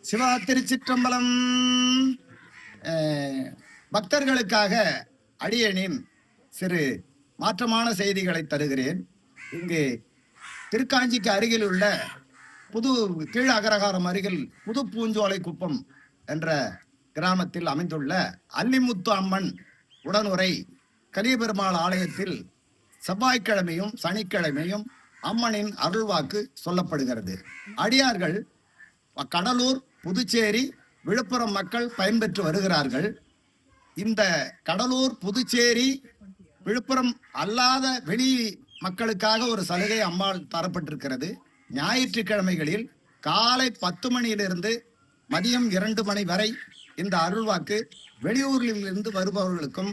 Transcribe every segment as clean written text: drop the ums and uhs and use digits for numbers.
சிவா திருச்சிற்றம்பலம். பக்தர்களுக்காக அடியேனின் சிறு மாற்றமான செய்திகளை தருகிறேன். இங்கு திருக்காஞ்சிக்கு அருகில் உள்ள புது கீழ் அகரகாரம் அருகில் புது பூஞ்சோலை குப்பம் என்ற கிராமத்தில் அமைந்துள்ள அல்லிமுத்து அம்மன் உடனுரை கலியபெருமாள் ஆலயத்தில் செவ்வாய்க்கிழமையும் சனிக்கிழமையும் அம்மனின் அருள்வாக்கு சொல்லப்படுகிறது. அடியார்கள் கடலூர், புதுச்சேரி, விழுப்புரம் மக்கள் பயன்பெற்று வருகிறார்கள். இந்த கடலூர், புதுச்சேரி, விழுப்புரம் அல்லாத வெளி மக்களுக்காக ஒரு சலுகை அம்மாள் தரப்பட்டிருக்கிறது. ஞாயிற்றுக்கிழமைகளில் காலை 10 மணியிலிருந்து மதியம் 2 மணி வரை இந்த அருள்வாக்கு வெளியூரில் இருந்து வருபவர்களுக்கும்,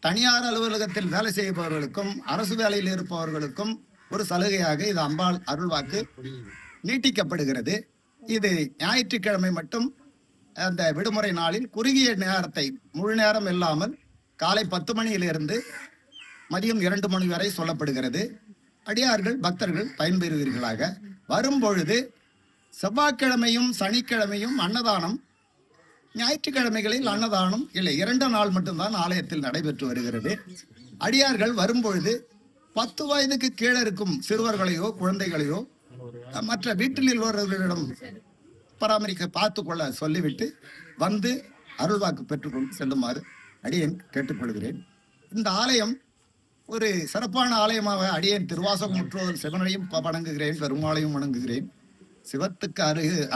தனியார் அலுவலகத்தில் வேலை செய்பவர்களுக்கும், அரசு வேலையில் இருப்பவர்களுக்கும் ஒரு சலுகையாக இது அம்பாள் அருள்வாக்கு நீட்டிக்கப்படுகிறது. இது ஞாயிற்றுக்கிழமை மட்டும் அந்த விடுமுறை நாளில் குறுகிய நேரத்தை, முழு நேரம் இல்லாமல் காலை 10 மணியிலிருந்து மதியம் 2 மணி வரை சொல்லப்படுகிறது. அடியார்கள் பக்தர்கள் பயன்பெறுவீர்களாக. வரும்பொழுது செவ்வாய்க்கிழமையும் சனிக்கிழமையும் அன்னதானம், ஞாயிற்றுக்கிழமைகளில் அன்னதானம் இல்லை, 2 நாள் மட்டும்தான் ஆலயத்தில் நடைபெற்று வருகிறது. அடியார்கள் வரும்பொழுது 10 வயதுக்கு கீழே இருக்கும் சிறுவர்களையோ குழந்தைகளையோ மற்ற வீட்டில் உள்ளவர்களிடம் பராமரிக்க பார்த்து கொள்ள சொல்லிவிட்டு வந்து அருள்வாக்கு பெற்றுக்கொண்டு செல்லுமாறு அடியேன் கேட்டுக்கொள்கிறேன். இந்த ஆலயம் ஒரு சிறப்பான ஆலயமாக அடியேன் திருவாசகம் முற்றுவதல் சிவனையும் வணங்குகிறேன், பெருமாளையும் வணங்குகிறேன். சிவத்துக்கு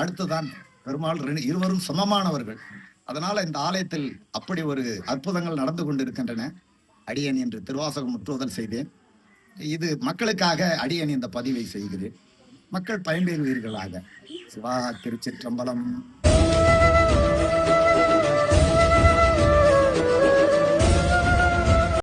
அடுத்துதான் பெருமாள், இருவரும் சமமானவர்கள். அதனால இந்த ஆலயத்தில் அப்படி ஒரு அற்புதங்கள் நடந்து கொண்டிருக்கின்றன. அடியேன் என்று திருவாசகம் முற்றுவதல் செய்தேன். இது மக்களுக்காக அடியேன் இந்த பதிவை செய்கிறேன். மக்கள் பயன்பெறுவீர்களாக. சிவா திருச்சிற்றம்பலம்.